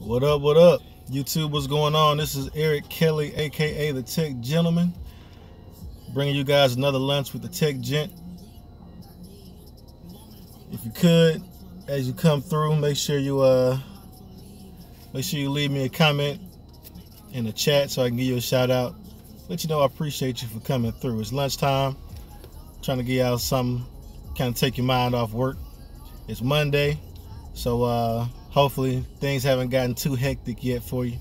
What up, what up? YouTube, what's going on? This is Eric Kelly, aka the Tech Gentleman, bringing you guys another lunch with the Tech Gent. If you could, as you come through, make sure you leave me a comment in the chat so I can give you a shout out. Let you know I appreciate you for coming through. It's lunchtime, trying to get out something, kind of take your mind off work. It's Monday, so hopefully things haven't gotten too hectic yet for you.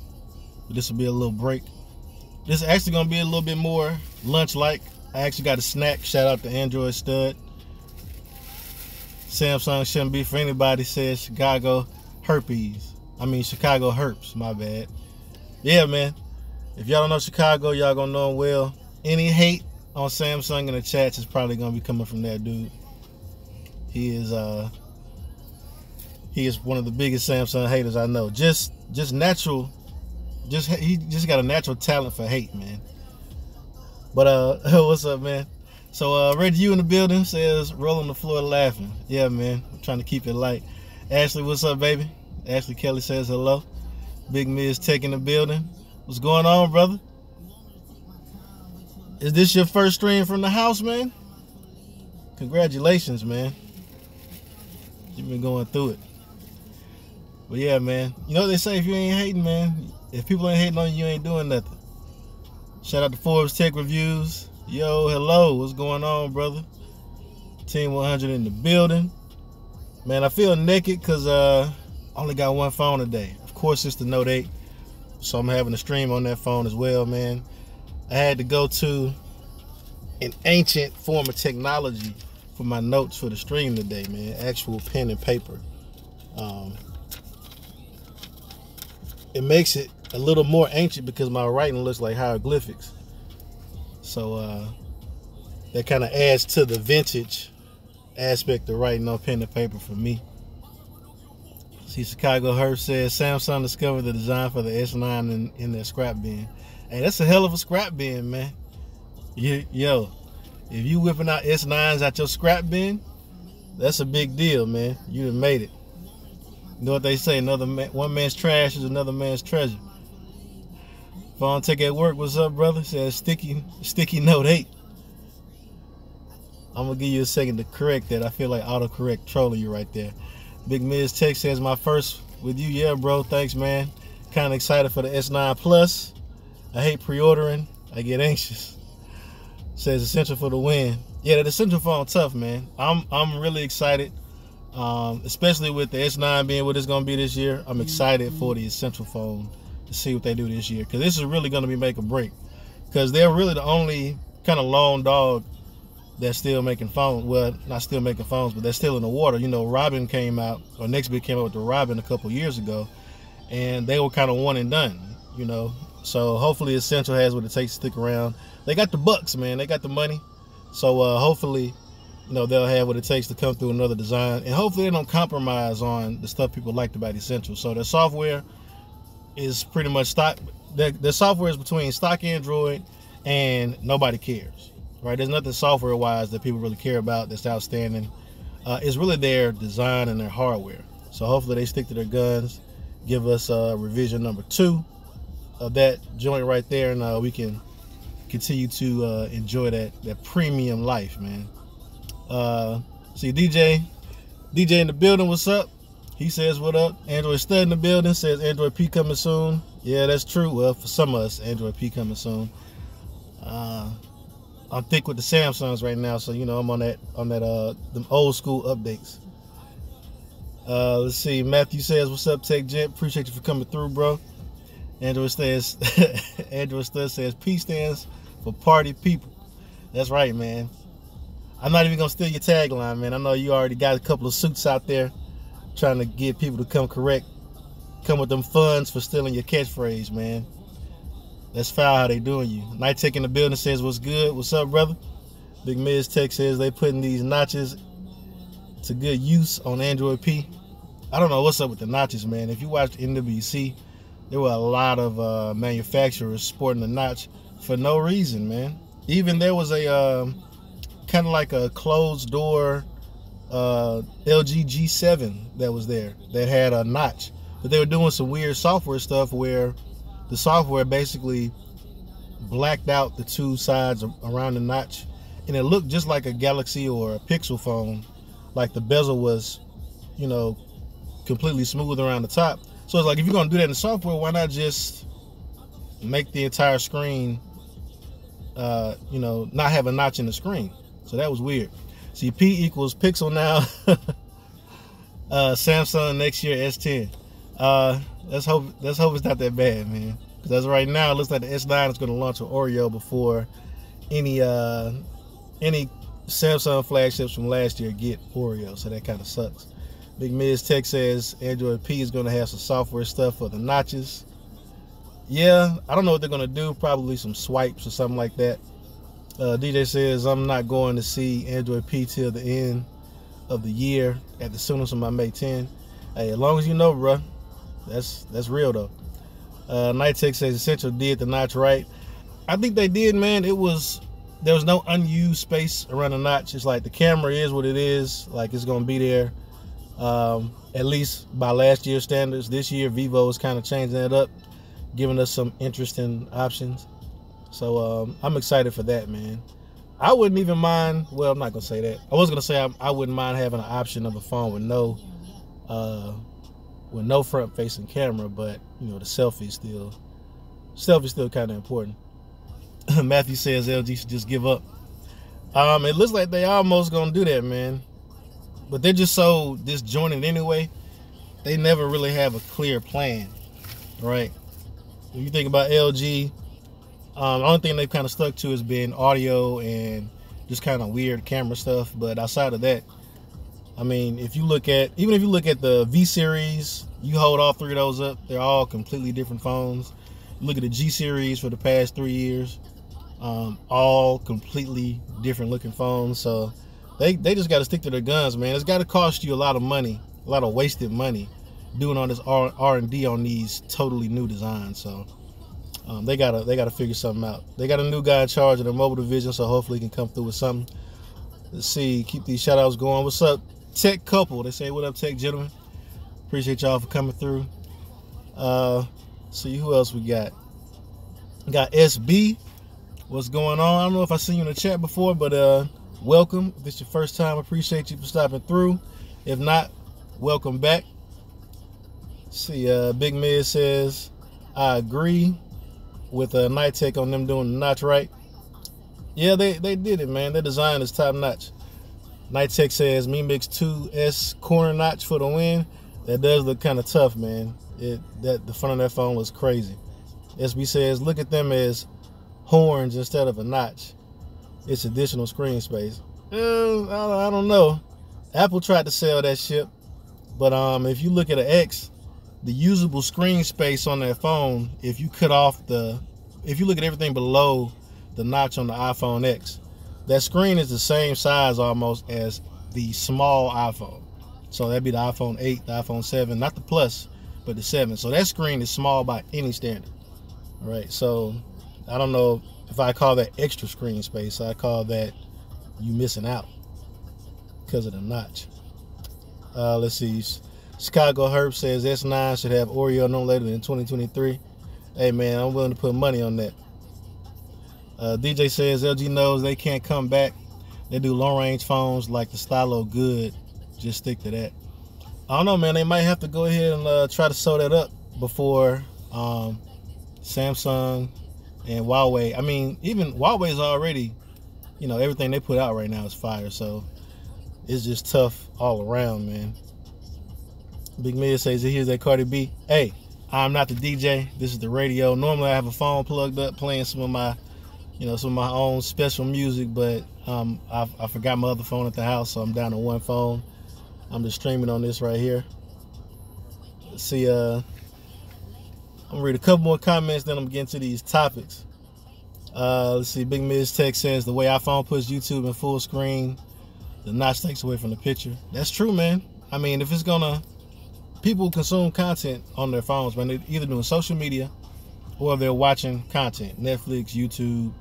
But this will be a little break. This is actually gonna be a little bit more lunch-like. I actually got a snack. Shout out to Android Stud. Samsung shouldn't be for anybody, says Chicago herpes. Chicago herps, my bad. Yeah, man. If y'all don't know Chicago, y'all gonna know him well. Any hate on Samsung in the chats is probably gonna be coming from that dude. He is one of the biggest Samsung haters I know. Just natural. He just got a natural talent for hate, man. But what's up, man? So Reggie, you in the building, says rolling the floor laughing. Yeah, man. I'm trying to keep it light. Ashley, what's up, baby? Ashley Kelly says hello. Big Miz Tech in the building. What's going on, brother? Is this your first stream from the house, man? Congratulations, man. You've been going through it. But yeah, man. You know what they say, if you ain't hating, man, if people ain't hating on you, you ain't doing nothing. Shout out to Forbes Tech Reviews. Yo, hello. What's going on, brother? Team 100 in the building. Man, I feel naked because I only got one phone today. Of course, it's the Note 8. So I'm having a stream on that phone as well, man. I had to go to an ancient form of technology for my notes for the stream today, man. Actual pen and paper. It makes it a little more ancient because my writing looks like hieroglyphics. So that kind of adds to the vintage aspect of writing on pen and paper for me. See, Chicago Herb says Samsung discovered the design for the S9 in their scrap bin. Hey, that's a hell of a scrap bin, man. Yo, if you whipping out S9s out your scrap bin, that's a big deal, man. You done made it. You know what they say, one man's trash is another man's treasure. Phone Tech at work, what's up, brother? Says sticky Note 8. I'm gonna give you a second to correct that. I feel like autocorrect trolling you right there. Big Miz Tech says my first with you. Yeah, bro, thanks, man. Kind of excited for the S9 Plus. I hate pre-ordering. I get anxious. Says essential for the win. Yeah, the essential phone tough, man. I'm really excited. Especially with the S9 being what it's going to be this year. I'm excited for the essential phone to see what they do this year, because this is really going to be make or break, because they're really the only kind of lone dog that's still making phones. Well, not still making phones, but they're still in the water. You know, Robin came out, or Nextbit came out with the Robin a couple years ago, and they were kind of one and done, you know. So hopefully Essential has what it takes to stick around. They got the bucks, man. They got the money. So hopefully, you know, they'll have what it takes to come through another design, and hopefully they don't compromise on the stuff people liked about Essential. So their software is pretty much stock. Their software is between stock Android and nobody cares, right? There's nothing software-wise that people really care about that's outstanding. It's really their design and their hardware. So hopefully they stick to their guns, give us revision number 2 of that joint right there, and we can continue to enjoy that premium life, man. See, DJ in the building, what's up? He says what up. Android Stud in the building says Android P coming soon. Yeah, that's true. Well, for some of us, Android P coming soon. I'm thick with the Samsungs right now, so you know I'm on that them old school updates. Let's see. Matthew says what's up, Tech Gent. Appreciate you for coming through, bro. Android says Android Stud says P stands for party people. That's right, man. I'm not even gonna steal your tagline, man. I know you already got a couple of suits out there trying to get people to come with them funds for stealing your catchphrase, man. That's foul how they doing you. Night Tech in the building says what's good. What's up, brother? Big Miz Tech says they putting these notches to good use on Android P. I don't know what's up with the notches, man. If you watched NWC, there were a lot of manufacturers sporting the notch for no reason, man. Even there was a kind of like a closed door LG G7 that was there that had a notch But they were doing some weird software stuff where the software basically blacked out the two sides around the notch, and it looked just like a Galaxy or a Pixel phone, like the bezel was, you know, completely smooth around the top. So it's like, if you're gonna do that in software, why not just make the entire screen, you know, not have a notch in the screen? So that was weird. See, P equals Pixel now. Samsung next year S10. Let's hope it's not that bad, man. Because as of right now, it looks like the S9 is going to launch with Oreo before any Samsung flagships from last year get Oreo. So that kind of sucks. Big Miz Tech says Android P is going to have some software stuff for the notches. Yeah, I don't know what they're going to do. Probably some swipes or something like that. DJ says I'm not going to see Android P till the end of the year at the soonest on my May 10. Hey, as long as you know, bro, that's real though. Night Tech says Essential did the notch right. I think they did, man. There was no unused space around the notch. It's like the camera is what it is. Like, it's gonna be there. At least by last year's standards. This year, Vivo is kind of changing it up, giving us some interesting options. So I'm excited for that, man. I wouldn't even mind. Well, I'm not gonna say that. I was gonna say I wouldn't mind having an option of a phone with no front-facing camera, but you know, the selfie still kind of important. Matthew says LG should just give up. It looks like they almost gonna do that, man. But they're just so disjointed anyway. They never really have a clear plan, right? If you think about LG, the only thing they've kind of stuck to has been audio and just kind of weird camera stuff. But outside of that, I mean, even if you look at the V series, you hold all three of those up, they're all completely different phones. Look at the G series for the past 3 years, all completely different looking phones. So they just got to stick to their guns, man. It's got to cost you a lot of money, a lot of wasted money, doing all this R&D on these totally new designs. So they gotta figure something out. They got a new guy in charge of the mobile division, so hopefully he can come through with something. Let's see, keep these shout outs going. What's up, Tech Couple? They say, what up, Tech gentlemen? Appreciate y'all for coming through. See who else we got. We got SB. What's going on? I don't know if I seen you in the chat before, but welcome. If it's your first time, appreciate you for stopping through. If not, welcome back. See, Big Miz says, I agree with Night Tech on them doing the notch right. Yeah, they did it, man. Their design is top notch. Night Tech says Mi Mix 2S corner notch for the win. That does look kind of tough, man. The front of that phone looks crazy. SB says, look at them as horns instead of a notch. It's additional screen space. I don't know. Apple tried to sell that shit, but if you look at an X, the usable screen space on that phone, if you look at everything below the notch on the iPhone X, that screen is the same size almost as the small iPhone. So that'd be the iPhone 8, the iPhone 7, not the Plus, but the 7. So that screen is small by any standard. All right, so I don't know if I call that extra screen space. I call that you missing out because of the notch. Let's see. Chicago Herb says S9 should have Oreo no later than 2023. Hey, man, I'm willing to put money on that. DJ says LG knows they can't come back. They do long-range phones like the Stylo good. Just stick to that. I don't know, man. They might have to go ahead and try to sew that up before Samsung and Huawei. I mean, even Huawei's already, you know, everything they put out right now is fire. So it's just tough all around, man. Big Miz says, here's that Cardi B. Hey, I'm not the DJ. This is the radio. Normally I have a phone plugged up playing some of my own special music, but I forgot my other phone at the house, so I'm down to one phone. I'm just streaming on this right here. Let's see, I'm gonna read a couple more comments, then I'm gonna get into these topics. Let's see, Big Miz Tech says the way iPhone puts YouTube in full screen, the notch takes away from the picture. That's true, man. I mean, if it's gonna, people consume content on their phones, man. They're either doing social media or they're watching content, Netflix, YouTube,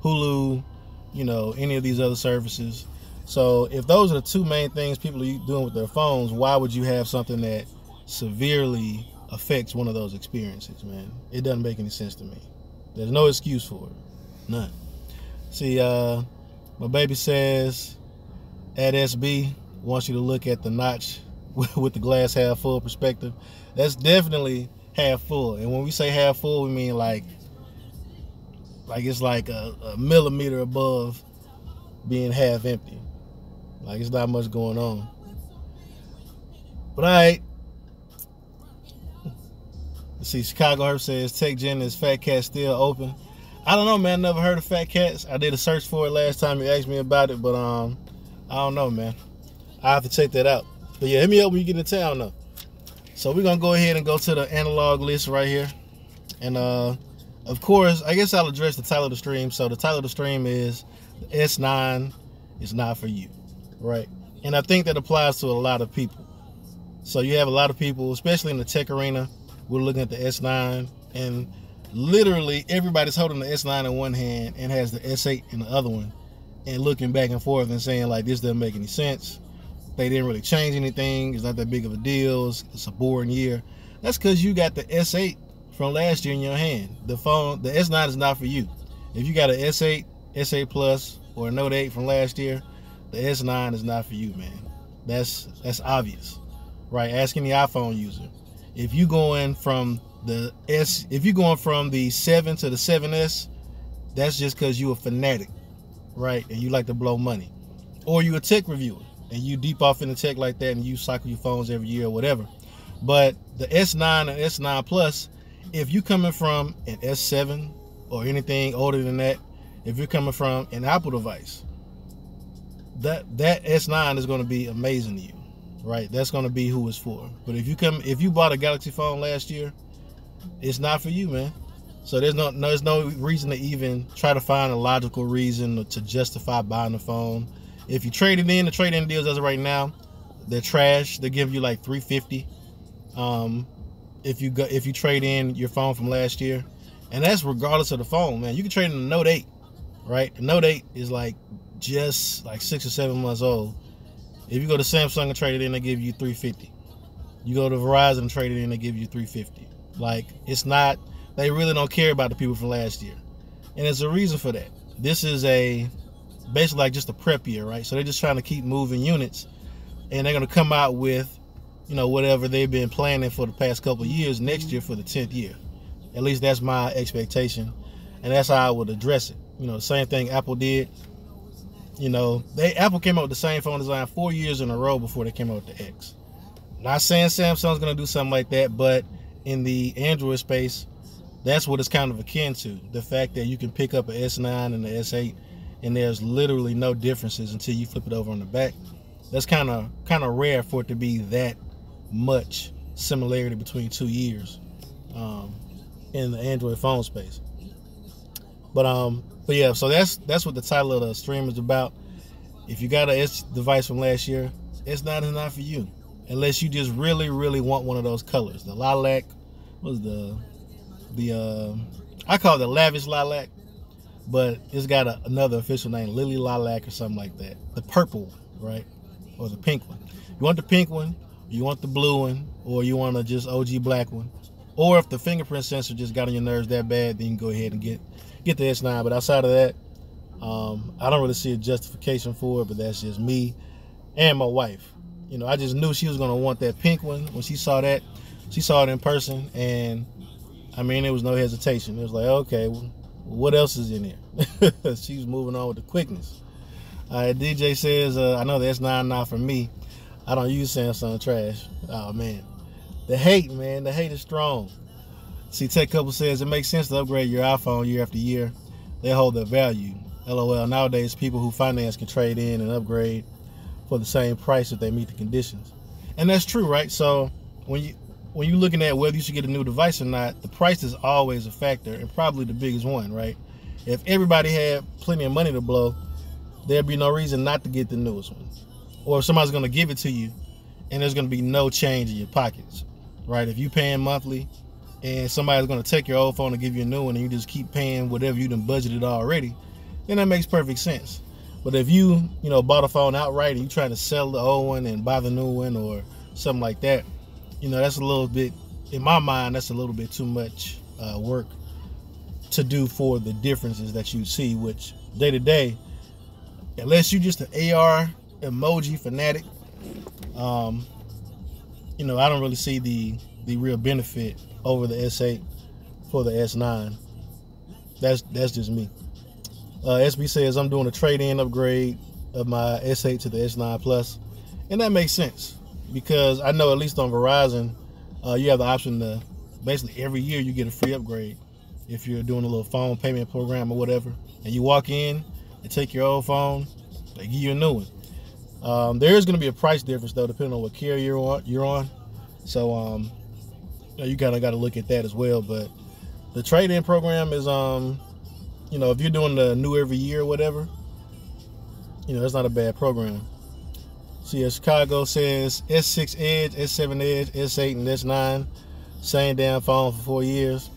Hulu, you know, any of these other services. So if those are the two main things people are doing with their phones, why would you have something that severely affects one of those experiences, man. It doesn't make any sense to me. There's no excuse for it. None. See, my baby says at SB wants you to look at the notch with the glass half full perspective. That's definitely half full. And when we say half full, we mean like it's like a millimeter above being half empty. Like it's not much going on. But all right. Let's see, Chicago Herb says, Tech Gen, is Fat Cat still open? I don't know, man. Never heard of Fat Cats. I did a search for it last time you asked me about it, but I don't know, man. I have to check that out. But yeah, hit me up when you get in town, though. So we're gonna go ahead and go to the analog list right here. And of course, I guess I'll address the title of the stream. So the title of the stream is the S9 is not for you, right? And I think that applies to a lot of people. So you have a lot of people, especially in the tech arena, we're looking at the S9, and literally everybody's holding the S9 in one hand and has the S8 in the other one, and looking back and forth and saying like, this doesn't make any sense. They didn't really change anything. It's not that big of a deal. It's a boring year. That's because you got the S8 from last year in your hand. The S9 is not for you. If you got an S8, S8 Plus, or a Note 8 from last year, the S9 is not for you, man. That's obvious, right? Ask any iPhone user. If you going from the 7 to the 7S, that's just because you a fanatic, right? And you like to blow money. Or you a tech reviewer and you deep off in the tech like that and you cycle your phones every year or whatever. But the S9 and S9 Plus, if you coming from an S7 or anything older than that, if you're coming from an Apple device, that S9 is going to be amazing to you. Right, that's gonna be who it's for. But if you bought a Galaxy phone last year, it's not for you, man. So there's no reason to even try to find a logical reason to justify buying the phone. If you trade it in, the trade-in deals as of right now, they're trash. They give you like $350. If you trade in your phone from last year, and that's regardless of the phone, man. You can trade in the Note 8, right? The Note 8 is like just like 6 or 7 months old. If you go to Samsung and trade it in, they give you $350. You go to Verizon and trade it in, they give you $350. Like, it's not, they really don't care about the people from last year. And there's a reason for that. This is basically like just a prep year, right? So they're just trying to keep moving units, and they're going to come out with, whatever they've been planning for the past couple of years next year for the 10th year. At least that's my expectation, and that's how I would address it. The same thing Apple did. Apple came out with the same phone design 4 years in a row before they came out with the X. Not saying Samsung's going to do something like that, but in the Android space, that's what it's kind of akin to. The fact that you can pick up an S9 and the S8, and there's literally no differences until you flip it over on the back. That's kind of rare for it to be that much similarity between 2 years in the Android phone space. But yeah, so that's what the title of the stream is about. If you got an S device from last year, S9 is not for you, unless you just really, really want one of those colors. The lilac, what was I call it the lavish lilac, but it's got another official name, Lily Lilac or something like that. The purple one, right? Or the pink one. You want the pink one, you want the blue one, or you want a just OG black one. Or if the fingerprint sensor just got on your nerves that bad, then you can go ahead and get the S9. But outside of that, I don't really see a justification for it, but that's just me and my wife. I just knew she was going to want that pink one. When she saw that, she saw it in person, and I mean, there was no hesitation. It was like, okay, well, what else is in here? She's moving on with the quickness. DJ says, I know the S9 not for me. I don't use Samsung trash. Oh, man. The hate, man. The hate is strong. See, Tech Couple says, it makes sense to upgrade your iPhone year after year. They hold their value. LOL. Nowadays, people who finance can trade in and upgrade for the same price if they meet the conditions. And that's true, right? So when you're looking at whether you should get a new device or not, the price is always a factor, and probably the biggest one, right? If everybody had plenty of money to blow, there'd be no reason not to get the newest one. Or if somebody's going to give it to you and there's going to be no change in your pockets, right? If you're paying monthly and somebody's going to take your old phone and give you a new one and you just keep paying whatever you done budgeted already, then that makes perfect sense. But if you bought a phone outright and you're trying to sell the old one and buy the new one or something like that, that's a little bit in my mind, that's a little bit too much work to do for the differences that you see, which day to day, unless you're just an AR emoji fanatic, you know, I don't really see the real benefit over the S8 for the S9. That's just me. SB says I'm doing a trade-in upgrade of my S8 to the S9 Plus, and that makes sense because I know at least on Verizon, you have the option to basically every year you get a free upgrade if you're doing a little phone payment program or whatever, and you walk in and take your old phone, they give you a new one. There is going to be a price difference though, depending on what carrier you're on. So you kind of got to look at that as well. But the trade-in program is, you know, if you're doing the new every year or whatever, you know, that's not a bad program. See, Chicago says S6 Edge, S7 Edge, S8, and S9, same damn phone for 4 years.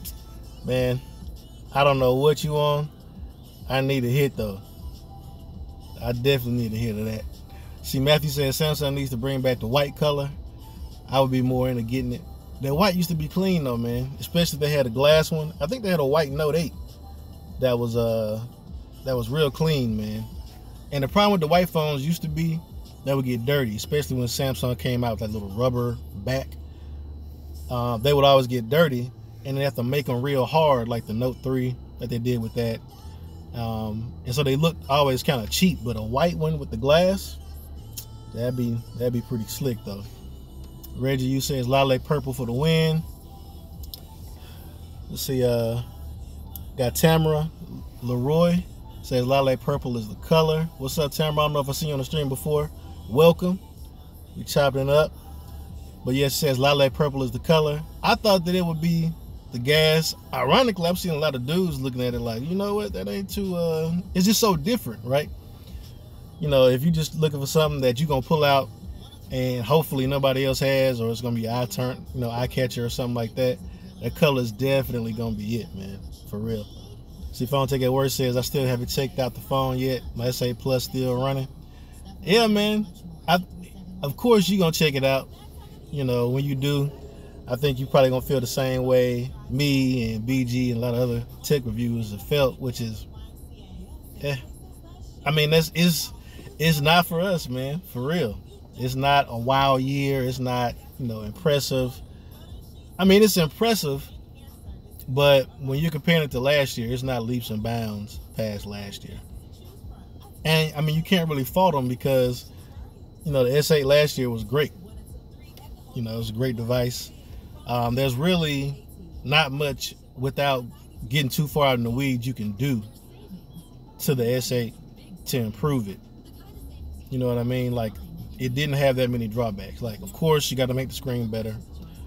Man, I don't know what you on. I need a hit though. I definitely need a hit of that. See, Matthew says Samsung needs to bring back the white color. I would be more into getting it. That white used to be clean though, man. Especially if they had a glass one. I think they had a white Note 8 that was real clean, man. And the problem with the white phones used to be they would get dirty, especially when Samsung came out with that little rubber back. They would always get dirty, and they have to make them real hard, like the Note 3 that they did with that. And so they looked always kind of cheap, but a white one with the glass, that'd be pretty slick though. Reggie, you says lilac purple for the win. Let's see, got Tamara Leroy says lilac purple is the color. What's up, Tamara? I don't know if I've seen you on the stream before. Welcome. We chopping it up. But yes, it says lilac purple is the color. I thought that it would be the gas. Ironically, I've seen a lot of dudes looking at it like, you know what, that ain't too, it's just so different, right? You know, if you're just looking for something that you're going to pull out and hopefully nobody else has, or it's going to be eye catcher or something like that, that color is definitely going to be it, man, for real. See, Phone Take It Word says, I still haven't checked out the phone yet. My S8 Plus still running. Yeah, man. Of course you're going to check it out. You know, when you do, I think you're probably going to feel the same way me and BG and a lot of other tech reviewers have felt, which is, I mean, it's not for us, man, for real. It's not a wow year. It's not, you know, impressive. I mean, it's impressive, but when you're comparing it to last year, it's not leaps and bounds past last year. And, I mean, you can't really fault them because, you know, the S8 last year was great. You know, it was a great device. There's really not much without getting too far out in the weeds you can do to the S8 to improve it. You know what I mean? Like, it didn't have that many drawbacks. Like, of course, you got to make the screen better.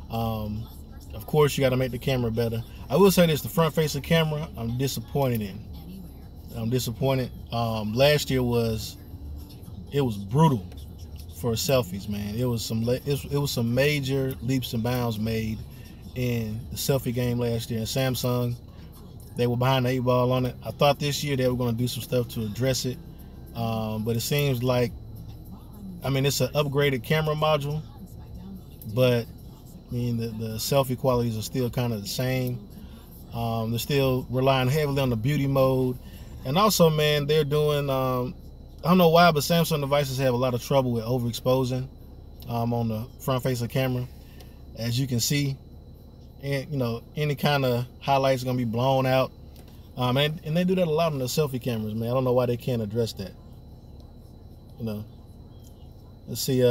Of course, you got to make the camera better. I will say this, the front-facing camera, I'm disappointed in. I'm disappointed. Last year it was brutal for selfies, man. It was some major leaps and bounds made in the selfie game last year. And Samsung, they were behind the 8 ball on it. I thought this year they were going to do some stuff to address it, but it seems like, I mean, it's an upgraded camera module, but I mean the selfie qualities are still kind of the same. They're still relying heavily on the beauty mode, and also, man, they're doing. I don't know why, but Samsung devices have a lot of trouble with overexposing on the front-facing camera, as you can see. And you know, any kind of highlights are gonna be blown out, and they do that a lot on the selfie cameras, man. I don't know why they can't address that. You know, let's see.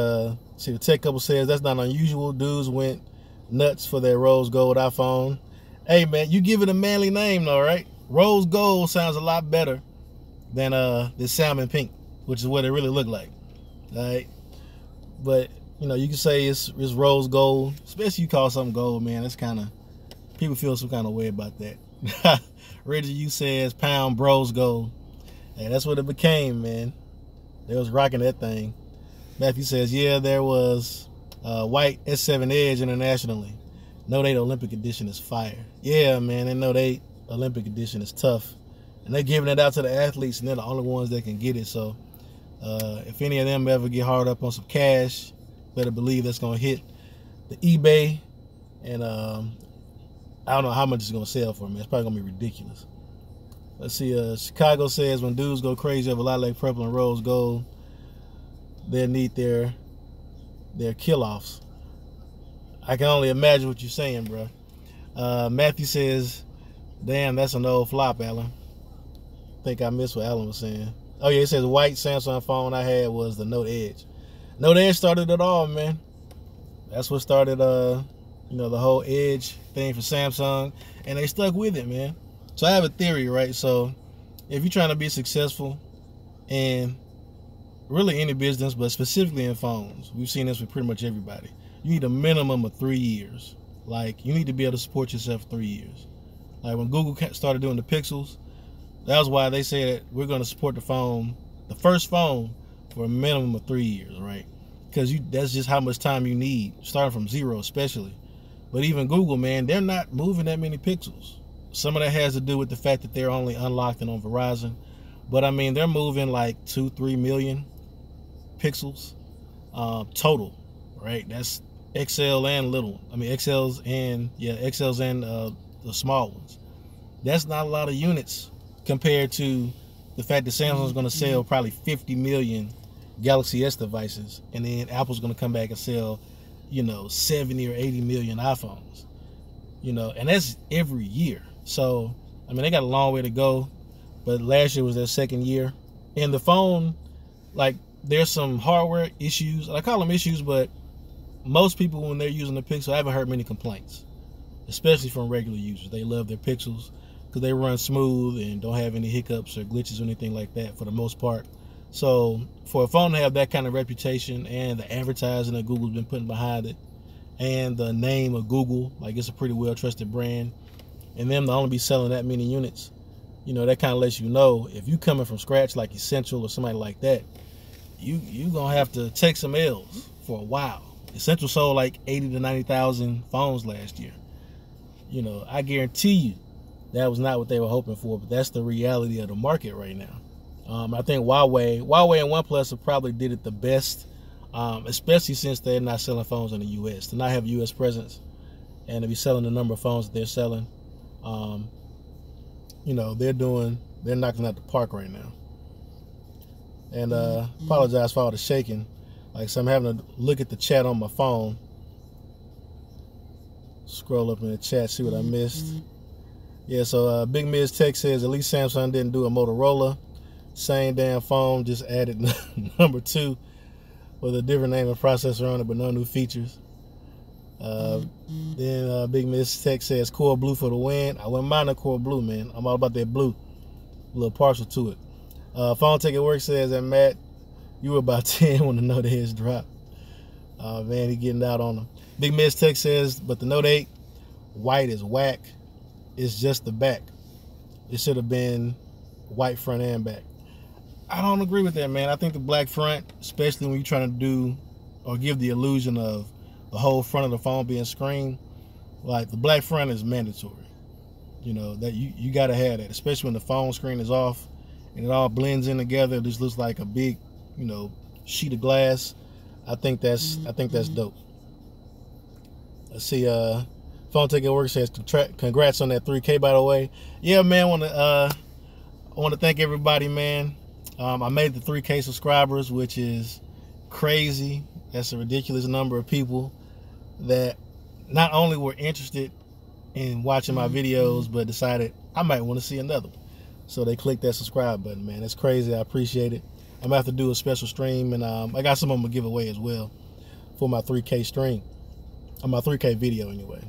See, the tech couple says that's not unusual. Dudes went nuts for their rose gold iPhone. Hey, man, you give it a manly name, though, right? Rose gold sounds a lot better than this salmon pink, which is what it really looked like. All right, but you know, you can say it's rose gold, especially you call something gold, man. That's kind of, people feel some kind of way about that. Reggie, you says pound bros gold. Hey, that's what it became, man. They was rocking that thing. Matthew says, yeah, there was white S7 Edge internationally. Note 8 Olympic Edition is fire. Yeah, man, that Note 8 Olympic Edition is tough. And they're giving it out to the athletes, and they're the only ones that can get it. So if any of them ever get hard up on some cash, better believe that's going to hit the eBay And I don't know how much it's gonna sell for, man. It's probably gonna be ridiculous. Let's see. Chicago says when dudes go crazy over lilac, purple, and rose gold, they'll need their kill-offs. I can only imagine what you're saying, bro. Matthew says, damn, that's an old flop, Alan. I think I missed what Alan was saying. Oh, yeah, it says white Samsung phone I had was the Note Edge. Note Edge started it all, man. That's what started, the whole Edge thing for Samsung, and they stuck with it, man. So I have a theory, right? So if you're trying to be successful in really any business, but specifically in phones, we've seen this with pretty much everybody. You need a minimum of 3 years. Like, you need to be able to support yourself for 3 years. Like, when Google started doing the Pixels, that was why they said we're going to support the first phone, for a minimum of 3 years, right? Because that's just how much time you need, starting from zero especially. But even Google, man, they're not moving that many Pixels. Some of that has to do with the fact that they're only unlocked and on Verizon. But, I mean, they're moving like 2-3 million Pixels total, right? That's XL and little. I mean, XLs and the small ones. That's not a lot of units compared to the fact that Samsung's going to sell probably 50 million Galaxy S devices, and then Apple's going to come back and sell, 70 or 80 million iPhones, and that's every year. So, I mean, they got a long way to go, but last year was their second year. And the phone, like, there's some hardware issues. I call them issues, but most people, when they're using the Pixel, I haven't heard many complaints, especially from regular users. They love their Pixels because they run smooth and don't have any hiccups or glitches or anything like that for the most part. So for a phone to have that kind of reputation, and the advertising that Google's been putting behind it, and the name of Google, like, it's a pretty well-trusted brand, and them to only be selling that many units, that kind of lets you know, if you coming from scratch like Essential or somebody like that, you gonna have to take some L's for a while. Essential sold like 80 to 90,000 phones last year. I guarantee you that was not what they were hoping for, but that's the reality of the market right now. I think Huawei and OnePlus have probably did it the best, especially since they're not selling phones in the U.S. To not have a U.S. presence and to be selling the number of phones that they're selling, they're knocking out the park right now. And apologize for all the shaking. Like, so I'm having to look at the chat on my phone. Scroll up in the chat, see what I missed. Yeah, so Big Miz Tech says at least Samsung didn't do a Motorola. Same damn phone, just added number 2 with a different name and processor on it, but no new features. Then Big Miz Tech says Core Blue for the win. I wouldn't mind a Core Blue, man. I'm all about that blue. A little partial to it. Phone Tech at Work says that Matt, you were about 10 when the Note Edge dropped. Man, he getting out on them. Big Miz Tech says, but the Note 8 white is whack. It's just the back. It should have been white front and back. I don't agree with that, man. I think the black front, especially when you're trying to do or give the illusion of the whole front of the phone being screen, like, the black front is mandatory. That you got to have that, especially when the phone screen is off and it all blends in together. It just looks like a big, sheet of glass. I think that's dope. Let's see. Phone Tech at Work says congrats on that 3K, by the way. Yeah, man. I want to thank everybody, man. I made the 3K subscribers, which is crazy. That's a ridiculous number of people that not only were interested in watching my videos, but decided I might want to see another one. So they clicked that subscribe button, man. That's crazy. I appreciate it. I'm going to have to do a special stream, and I got some of them to give away as well for my 3K stream. On my 3K video, anyway.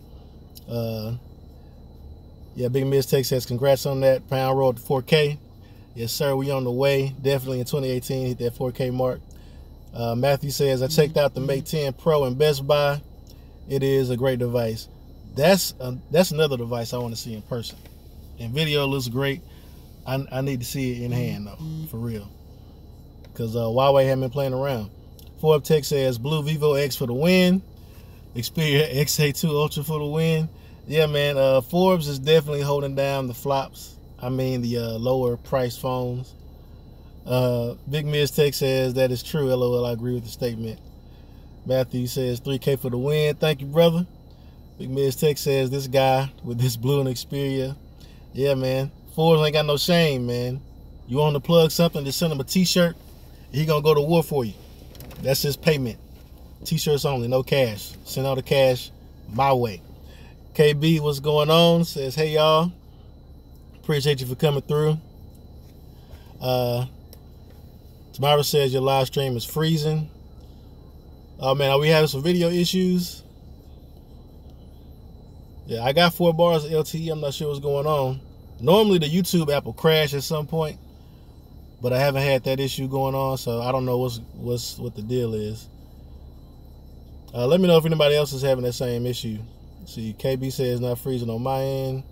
Yeah, Big Miz Tech says congrats on that pound roll to 4K. Yes, sir. We on the way. Definitely in 2018, hit that 4K mark. Matthew says, I checked out the Mate 10 Pro in Best Buy. It is a great device. That's another device I want to see in person. And video looks great. I need to see it in hand, though, for real. Because Huawei haven't been playing around. Forbes Tech says, Blue Vivo X for the win. Xperia XA2 Ultra for the win. Yeah, man, Forbes is definitely holding down the flops. I mean, the lower priced phones. Big Miz Tech says that is true. LOL, I agree with the statement. Matthew says 3K for the win. Thank you, brother. Big Miz Tech says, this guy with this blue and Xperia. Yeah, man. Forbes ain't got no shame, man. You want to plug something, just send him a t-shirt. He gonna go to war for you. That's his payment. T-shirts only, no cash. Send all the cash my way. KB, what's going on? Says, hey, y'all. Appreciate you for coming through. Tamara says your live stream is freezing. Oh, man, are we having some video issues? Yeah, I got 4 bars of LTE. I'm not sure what's going on. Normally, the YouTube app will crash at some point, but I haven't had that issue going on, so I don't know what the deal is. Let me know if anybody else is having that same issue. See, KB says not freezing on my end.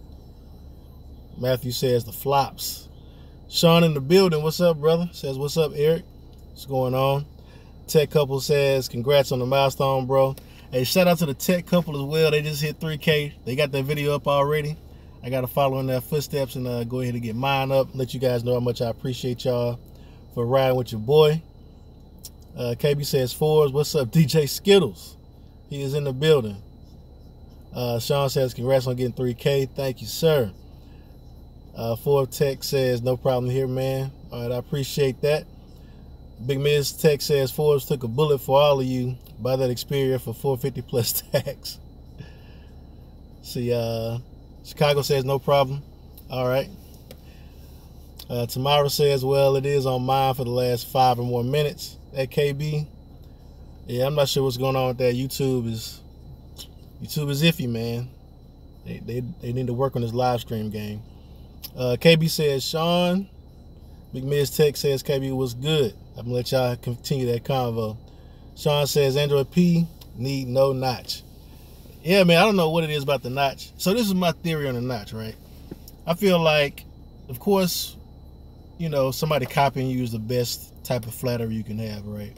Matthew says the flops. Sean in the building, what's up, brother? Says, what's up, Eric? What's going on? Tech Couple says, congrats on the milestone, bro. Hey, shout out to the Tech Couple as well. They just hit 3K. They got that video up already. I got to follow in their footsteps and go ahead and get mine up. Let you guys know how much I appreciate y'all for riding with your boy. KB says, Forbes, what's up, DJ Skittles? He is in the building. Sean says, congrats on getting 3K. Thank you, sir. Forbes Tech says, no problem here, man. All right, I appreciate that. Big Miz Tech says, Forbes took a bullet for all of you. Buy that Xperia for $450 plus tax. See, Chicago says, no problem. All right. Tamara says, well, it is on mine for the last 5 or more minutes at KB. Yeah, I'm not sure what's going on with that. YouTube is iffy, man. They need to work on this live stream game. KB says, Sean. Big Miz Tech says, KB was good. I'm gonna let y'all continue that convo. Sean says, Android P need no notch. Yeah, man, I don't know what it is about the notch. So this is my theory on the notch, right? I feel like, of course, you know, somebody copying you is the best type of flattery you can have, right?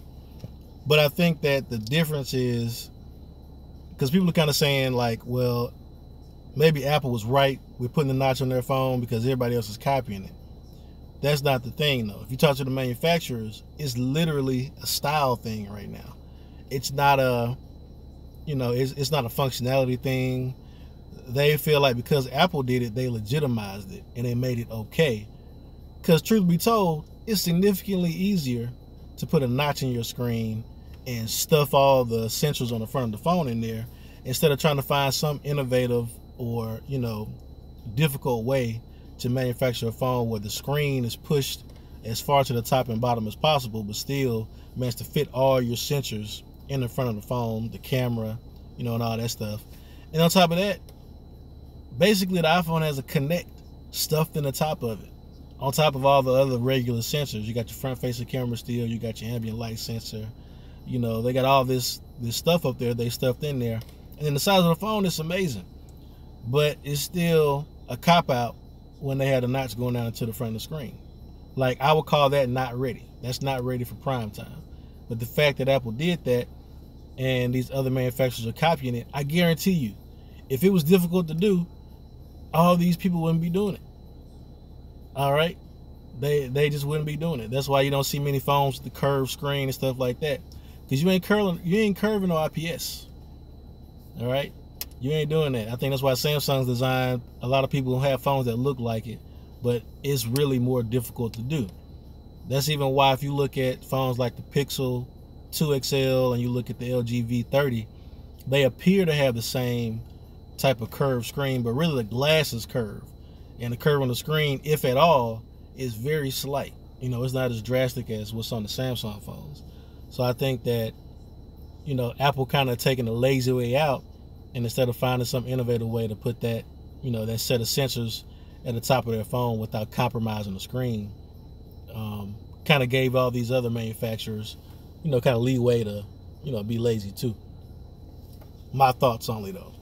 But I think that the difference is, because people are kind of saying like, well, maybe Apple was right with putting the notch on their phone because everybody else is copying it. That's not the thing, though. If you talk to the manufacturers, it's literally a style thing right now. It's not a, you know, it's not a functionality thing. They feel like because Apple did it, they legitimized it and they made it okay. Because truth be told, it's significantly easier to put a notch in your screen and stuff all the essentials on the front of the phone in there instead of trying to find some innovative or, you know, difficult way to manufacture a phone where the screen is pushed as far to the top and bottom as possible, but still manage to fit all your sensors in the front of the phone, the camera, you know, and all that stuff. And on top of that, basically the iPhone has a Connect stuffed in the top of it. On top of all the other regular sensors, you got your front-facing camera still, you got your ambient light sensor, you know, they got all this stuff up there they stuffed in there. And then the size of the phone is amazing, but it's still a cop-out when they had a notch going down into the front of the screen. Like, I would call that not ready. That's not ready for prime time. But the fact that Apple did that and these other manufacturers are copying it, I guarantee you, if it was difficult to do, all these people wouldn't be doing it. All right? They just wouldn't be doing it. That's why you don't see many phones with the curved screen and stuff like that. Because you ain't curving no IPS. All right? You ain't doing that. I think that's why Samsung's designed a lot of people who have phones that look like it, but it's really more difficult to do. That's even why if you look at phones like the Pixel 2 XL and you look at the LG V30, they appear to have the same type of curved screen, but really the glass is curved. And the curve on the screen, if at all, is very slight. You know, it's not as drastic as what's on the Samsung phones. So I think that, you know, Apple kind of taking the lazy way out, and instead of finding some innovative way to put that, you know, that set of sensors at the top of their phone without compromising the screen, kind of gave all these other manufacturers, you know, kind of leeway to, you know, be lazy too. My thoughts only, though.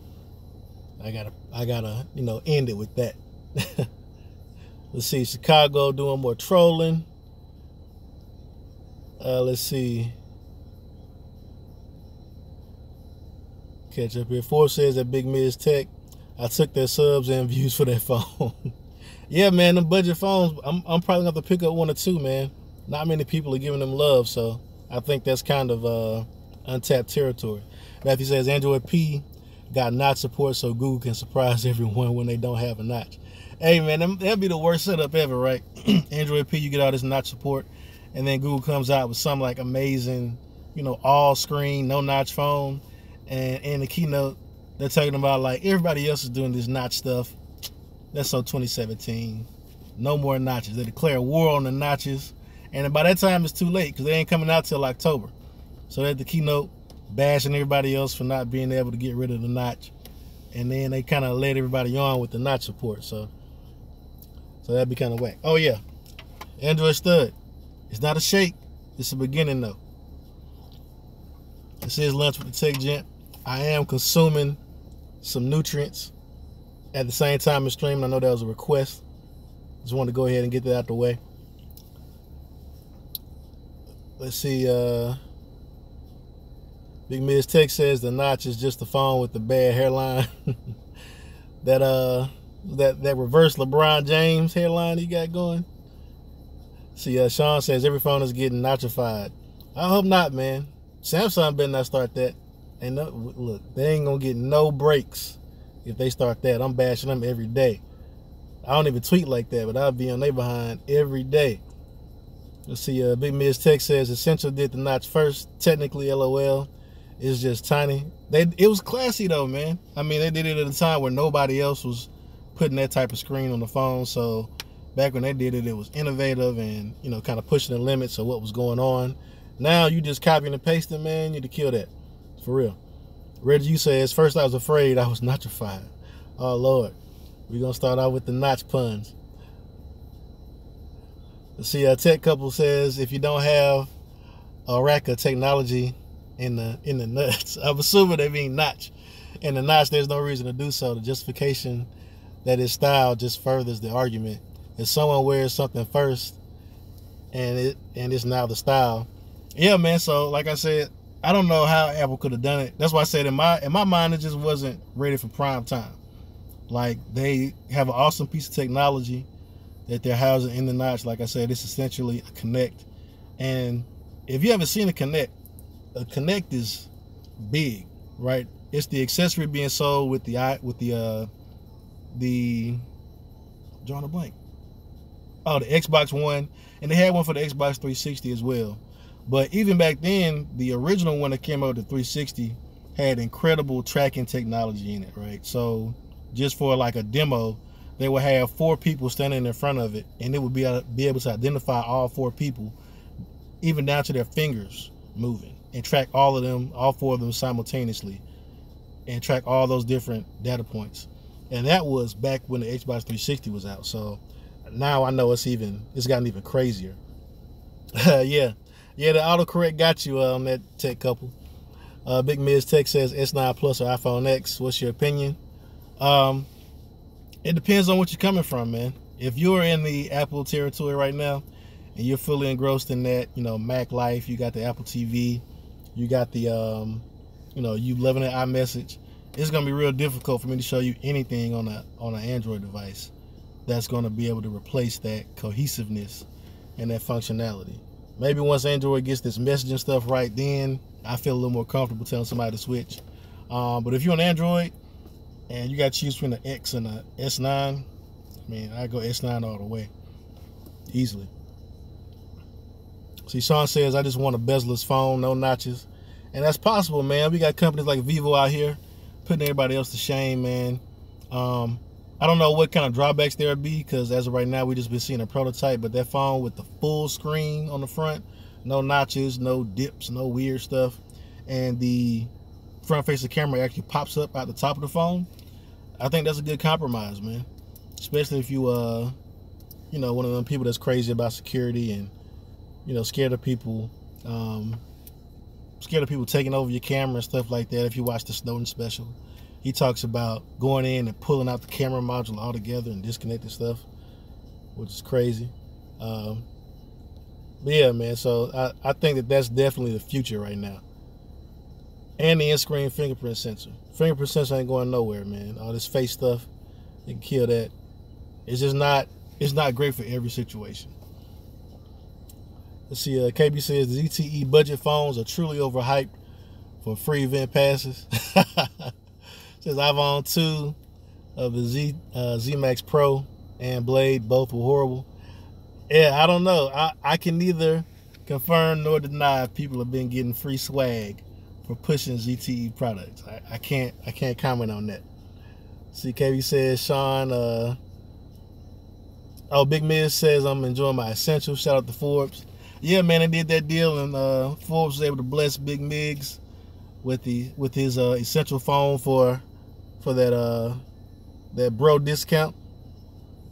I gotta, you know, end it with that. Let's see, Chicago doing more trolling. Let's see. Catch up here. Forbes says that Big Miz Tech, I took their subs and views for that phone. Yeah, man, them budget phones, I'm probably going to have to pick up 1 or 2, man. Not many people are giving them love, so I think that's kind of untapped territory. Matthew says Android P got notch support so Google can surprise everyone when they don't have a notch. Hey man, that'd be the worst setup ever, right? Android P, you get all this notch support, and then Google comes out with some like amazing, all screen, no notch phone, and in the keynote, they're talking about like everybody else is doing this notch stuff. That's so 2017. No more notches. They declare war on the notches, and by that time it's too late because they ain't coming out till October. So at the keynote, bashing everybody else for not being able to get rid of the notch, and then they kind of led everybody on with the notch support. So that'd be kind of whack. Oh yeah, Android stud. It's not a shake. It's a beginning though. This is Lunch with the Tech Gent. I am consuming some nutrients at the same time as streaming. I know that was a request. Just wanted to go ahead and get that out the way. Let's see. Big Miz Tech says the notch is just the phone with the bad hairline. that reverse LeBron James hairline he got going. See, Sean says every phone is getting notchified. I hope not, man. Samsung better not start that. And look, they ain't gonna get no breaks if they start that. I'm bashing them every day. I don't even tweet like that, but I'll be on their behind every day. Let's see, Big Miz Tech says Essential did the notch first. Technically, LOL. It's just tiny. It was classy though, man. I mean, they did it at a time where nobody else was putting that type of screen on the phone. So back when they did it, it was innovative and kind of pushing the limits of what was going on. Now you just copying and pasting, man. You need to kill that, for real. Reggie says first I was afraid, I was notchified. Oh Lord, we're gonna start out with the notch puns. Let's see, a tech couple says if you don't have a rack of technology in the nuts, I'm assuming they mean notch. In the notch, there's no reason to do so. The justification that is style just furthers the argument. If someone wears something first and it's now the style. Yeah, man. So like I said, I don't know how Apple could have done it. That's why I said in my mind it just wasn't ready for prime time. Like they have an awesome piece of technology that they're housing in the notch. Like I said, it's essentially a Connect. And if you haven't seen a Connect is big, right? It's the accessory being sold with the drawing a blank. Oh, the Xbox One, and they had one for the Xbox 360 as well. But even back then, the original one that came out with the 360 had incredible tracking technology in it, right? So just for like a demo, they would have 4 people standing in front of it, and it would be able to identify all 4 people, even down to their fingers moving, and track all 4 of them simultaneously, and track all those different data points. And that was back when the Xbox 360 was out. So now I know it's gotten even crazier. Yeah, the autocorrect got you on that tech couple. Big Miz Tech says S9 Plus or iPhone X. What's your opinion? It depends on what you're coming from, man. If you're in the Apple territory right now and you're fully engrossed in that, Mac life, you got the Apple TV, you got the, you loving it iMessage, it's going to be real difficult for me to show you anything on an Android device that's going to be able to replace that cohesiveness and that functionality. Maybe once Android gets this messaging stuff right, then I feel a little more comfortable telling somebody to switch. But if you're on Android and you got to choose between the X and the S9, I mean, I go S9 all the way, easily. See, Sean says, I just want a bezel-less phone, no notches. And that's possible, man. We got companies like Vivo out here putting everybody else to shame, man. I don't know what kind of drawbacks there would be, because as of right now, we just been seeing a prototype, but that phone with the full screen on the front, no notches, no dips, no weird stuff, and the front facing camera actually pops up at the top of the phone, I think that's a good compromise, man. Especially if you, one of them people that's crazy about security and, scared of people taking over your camera and stuff like that. If you watch the Snowden special, he talks about going in and pulling out the camera module altogether and disconnecting stuff, which is crazy. But yeah, man, so I think that's definitely the future right now. And the in-screen fingerprint sensor. Fingerprint sensor ain't going nowhere, man. All this face stuff, you can kill that. It's not great for every situation. Let's see, KB says the ZTE budget phones are truly overhyped for free event passes. Says iPhone 2 of the Z Max Pro and Blade both were horrible. Yeah, I don't know. I can neither confirm nor deny people have been getting free swag for pushing ZTE products. I can't comment on that. CKB says Sean. Big Miz says I'm enjoying my essentials. Shout out to Forbes. Yeah, man, I did that deal, and Forbes was able to bless Big Migs with his essential phone for that bro discount.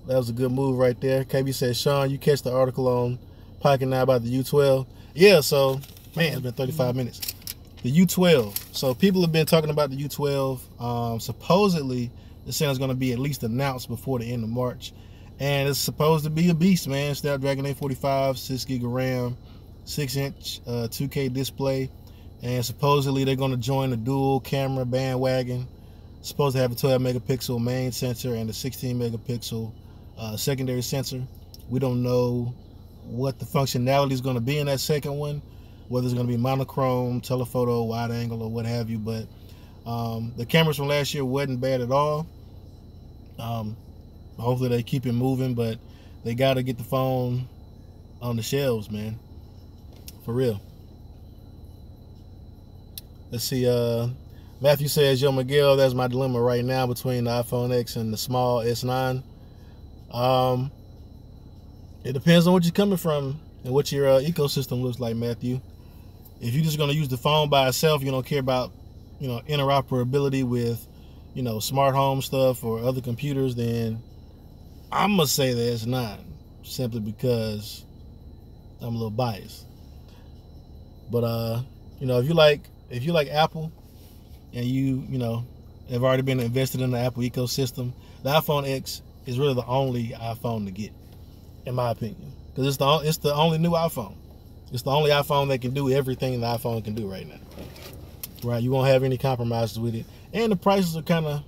That was a good move right there. KB says, Sean, you catch the article on Pocket Now about the U12? Yeah, so, man, it's been 35 minutes. The U12. So people have been talking about the U12. Supposedly, the Santa's going to be at least announced before the end of March. And it's supposed to be a beast, man. Snapdragon 845, 6 gig of RAM, 6-inch 2K display. And supposedly they're going to join the dual camera bandwagon. Supposed to have a 12 megapixel main sensor and a 16 megapixel secondary sensor. We don't know what the functionality is going to be in that second one, whether it's going to be monochrome, telephoto, wide angle, or what have you. But the cameras from last year wasn't bad at all. Hopefully they keep it moving, but they got to get the phone on the shelves, man. For real. Let's see. Matthew says, yo, Miguel, that's my dilemma right now between the iPhone X and the small S9. It depends on what you're coming from and what your ecosystem looks like, Matthew. If you're just going to use the phone by itself, you don't care about, interoperability with, smart home stuff or other computers, then I'm going to say the S9, simply because I'm a little biased. But, if you like Apple, and you have already been invested in the Apple ecosystem, the iPhone X is really the only iPhone to get, in my opinion, because it's the only new iPhone. It's the only iPhone that can do everything the iPhone can do right now. Right? You won't have any compromises with it, and the prices are kind of,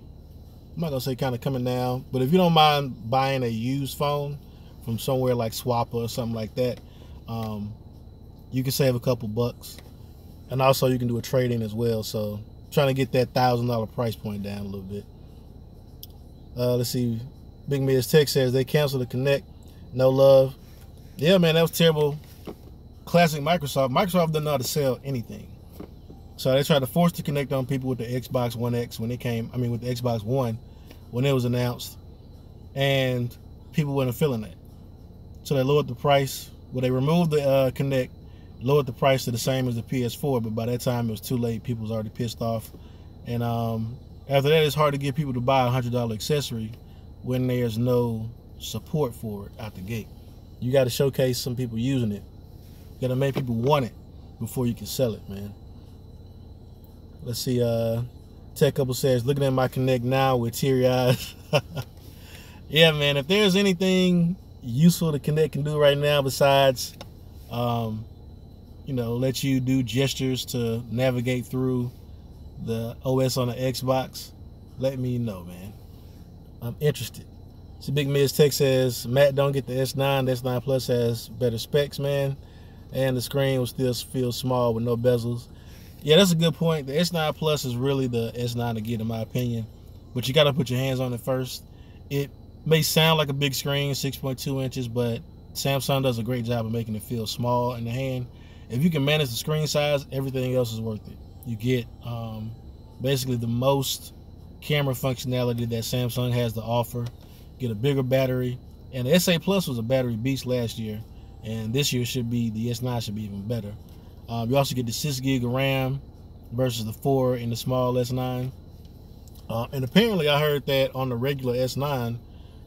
I'm not gonna say kind of coming down, but if you don't mind buying a used phone from somewhere like Swapper or something like that, you can save a couple bucks, and also you can do a trade-in as well. So, trying to get that $1,000 price point down a little bit. Let's see. Big Miz Tech says they canceled the Connect. No love. Yeah, man, that was terrible. Classic Microsoft. Microsoft doesn't know how to sell anything. So they tried to force the Connect on people with the Xbox One X when it came. I mean, with the Xbox One when it was announced, and people weren't feeling that. So they lowered the price. Well, they removed the Connect, lowered the price to the same as the PS4, but by that time it was too late. People was already pissed off, and after that, it's hard to get people to buy a $100 accessory when there's no support for it out the gate. You got to showcase some people using it. You got to make people want it before you can sell it, man. Let's see. Tech Couple says, looking at my Connect now with teary eyes. Yeah, man. If there's anything useful the Connect can do right now besides, let you do gestures to navigate through the OS on the Xbox, let me know, man. I'm interested. So Big Miz Tech says, Matt, don't get the S9. The S9 Plus has better specs, man. And the screen will still feel small with no bezels. Yeah, that's a good point. The S9 Plus is really the S9 to get, in my opinion. But you got to put your hands on it first. It may sound like a big screen, 6.2 inches, but Samsung does a great job of making it feel small in the hand. If you can manage the screen size, everything else is worth it. You get basically the most camera functionality that Samsung has to offer. Get a bigger battery. And the SA Plus was a battery beast last year. And this year the S9 should be even better. You also get the 6 gig of RAM versus the 4 in the small S9. And apparently I heard that on the regular S9,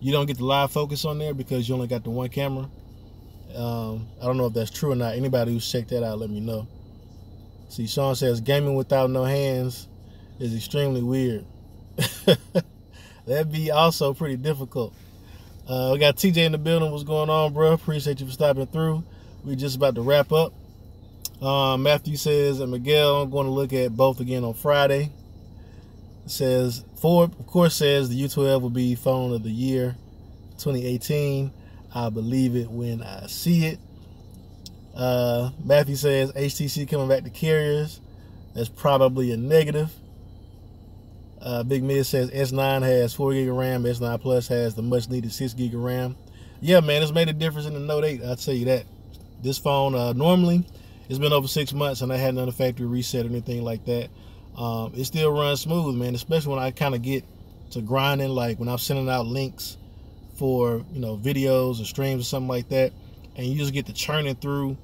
you don't get the live focus on there because you only got the one camera. I don't know if that's true or not. Anybody who's checked that out, let me know. See, Sean says, gaming without no hands is extremely weird. That'd be also pretty difficult. We got TJ in the building. What's going on, bro? Appreciate you for stopping through. We're just about to wrap up. Matthew says, and Miguel, I'm going to look at both again on Friday. It says, Ford, of course, says the U12 will be phone of the year 2018. I believe it when I see it. Matthew says, HTC coming back to carriers. That's probably a negative. Big Miz says S9 has 4 gig of RAM. S9 Plus has the much needed 6 gig of RAM. Yeah, man, it's made a difference in the Note 8. I'll tell you that. This phone, normally, it's been over 6 months and I hadn't done a factory reset or anything like that. It still runs smooth, man, especially when I kind of get to grinding, like when I'm sending out links for, videos or streams or something like that, and you just get to churning through,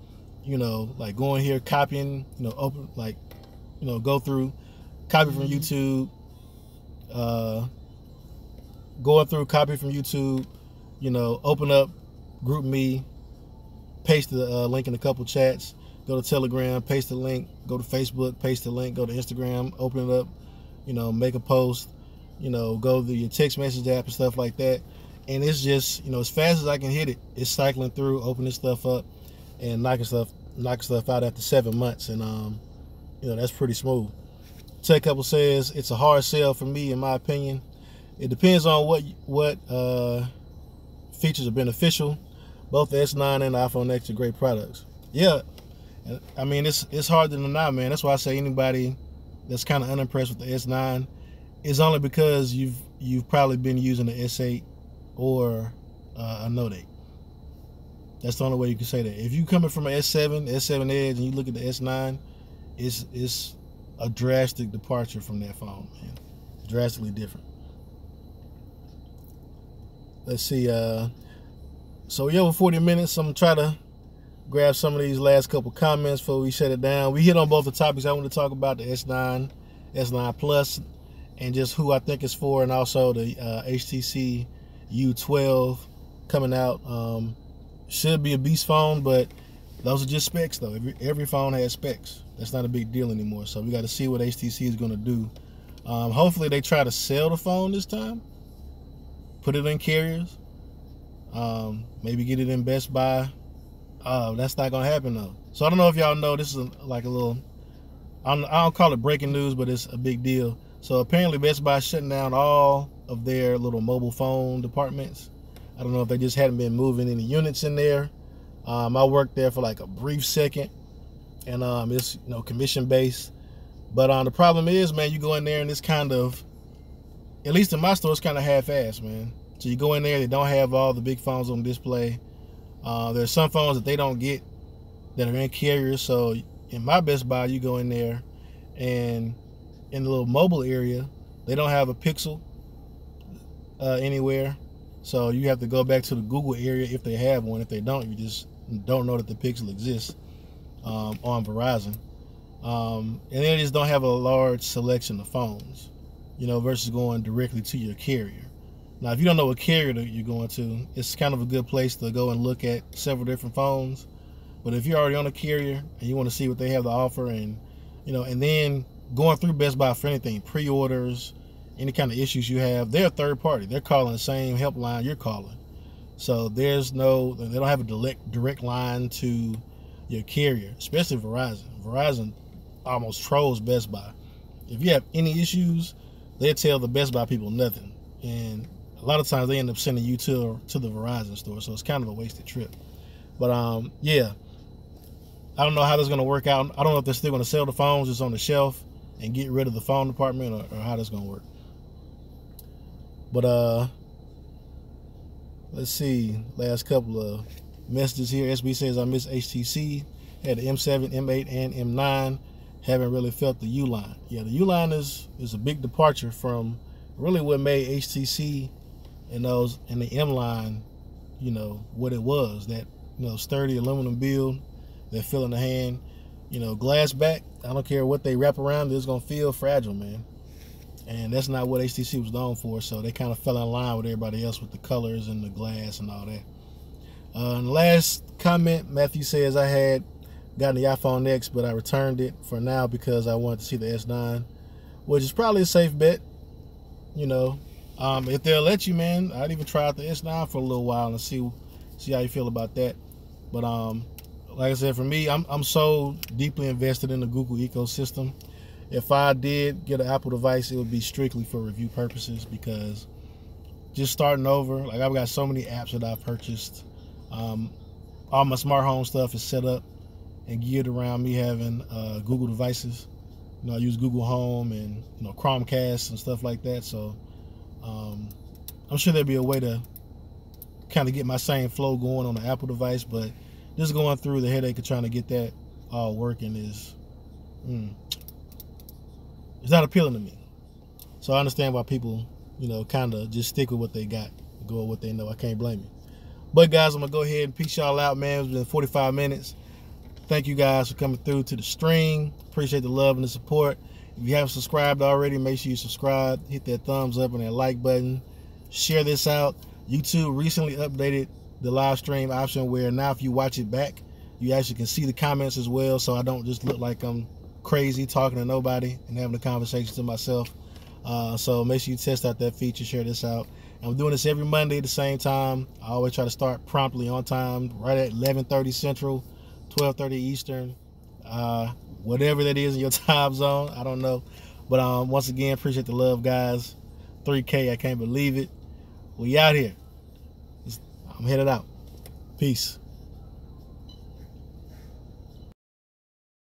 like going here, copying, open, like, go through, copy from YouTube, going through, copy from YouTube, open up GroupMe, paste the link in a couple chats, go to Telegram, paste the link, go to Facebook, paste the link, go to Instagram, open it up, make a post, go to your text message app and stuff like that. And it's just, as fast as I can hit it, it's cycling through, opening stuff up and knocking stuff out after 7 months. And, that's pretty smooth. Tech Couple says it's a hard sell for me, in my opinion. It depends on what features are beneficial. Both the S9 and the iPhone X are great products. Yeah, I mean, it's hard to deny, man. That's why I say anybody that's kind of unimpressed with the S9 is only because you've probably been using the S8 or a Note 8. That's the only way you can say that. If you coming from an S7 Edge, and you look at the S9, it's a drastic departure from that phone, man. Drastically different. Let's see. So we're over 40 minutes. I'm gonna try to grab some of these last couple comments before we shut it down. We hit on both the topics I want to talk about: the S9, S9 Plus, and just who I think it's for, and also the HTC U12 coming out. Should be a beast phone, but those are just specs, though. Every phone has specs. That's not a big deal anymore. So we got to see what HTC is going to do. Hopefully they try to sell the phone this time. Put it in carriers. Maybe get it in Best Buy. That's not going to happen, though. So I don't know if y'all know, this is like a little, I don't call it breaking news, but it's a big deal. So apparently Best Buy is shutting down all of their little mobile phone departments. I don't know if they just hadn't been moving any units in there. I worked there for like a brief second, and it's commission based. But the problem is, man, you go in there and it's kind of, at least in my store, it's kind of half-assed, man. So you go in there, they don't have all the big phones on display. There's some phones that they don't get that are in carriers. So in my Best Buy, you go in there, and in the little mobile area, they don't have a Pixel anywhere. So you have to go back to the Google area if they have one. If they don't, you just don't know that the Pixel exists on Verizon. And they just don't have a large selection of phones, versus going directly to your carrier. Now, if you don't know what carrier that you're going to, it's kind of a good place to go and look at several different phones. But if you're already on a carrier and you want to see what they have to offer, and and then going through Best Buy for anything, pre-orders, any kind of issues you have, they're a third party. They're calling the same helpline you're calling. So they don't have a direct line to your carrier, especially Verizon. Verizon almost trolls Best Buy. If you have any issues, they'll tell the Best Buy people nothing. And a lot of times they end up sending you to the Verizon store. So it's kind of a wasted trip. But yeah, I don't know how that's going to work out. I don't know if they're still going to sell the phones just on the shelf and get rid of the phone department, or how that's going to work. But let's see, last couple of messages here. SB says, I miss HTC. Had the M7, M8, and M9. Haven't really felt the U-line. Yeah, the U-line is a big departure from really what made HTC and the M-line, what it was. That sturdy aluminum build, that feel in the hand. Glass back. I don't care what they wrap around, it's gonna feel fragile, man. And that's not what HTC was known for, so they kind of fell in line with everybody else with the colors and the glass and all that. And the last comment, Matthew says, I had gotten the iPhone X, but I returned it for now because I wanted to see the S9, which is probably a safe bet. If they'll let you, man, I'd even try out the S9 for a little while and see how you feel about that. But like I said, for me, I'm so deeply invested in the Google ecosystem. If I did get an Apple device, it would be strictly for review purposes, because just starting over, like I've got so many apps that I've purchased. All my smart home stuff is set up and geared around me having Google devices. I use Google Home and Chromecast and stuff like that. So I'm sure there'll be a way to kind of get my same flow going on the Apple device, but just going through the headache of trying to get that all working is it's not appealing to me. So I understand why people kind of just stick with what they got, go with what they know. I can't blame you. But guys, I'm gonna go ahead and peace y'all out, man. It's been 45 minutes. Thank you guys for coming through to the stream. Appreciate the love and the support. If you haven't subscribed already, make sure you subscribe, hit that thumbs up and that like button. Share this out. YouTube recently updated the live stream option where now if you watch it back, you actually can see the comments as well, so I don't just look like I'm crazy talking to nobody and having a conversation to myself. So make sure you test out that feature, share this out. And I'm doing this every Monday at the same time. I always try to start promptly on time, right at 11:30 Central, 12:30 Eastern, whatever that is in your time zone. I don't know. But once again, appreciate the love, guys. 3K, I can't believe it. We out here. I'm headed out. Peace.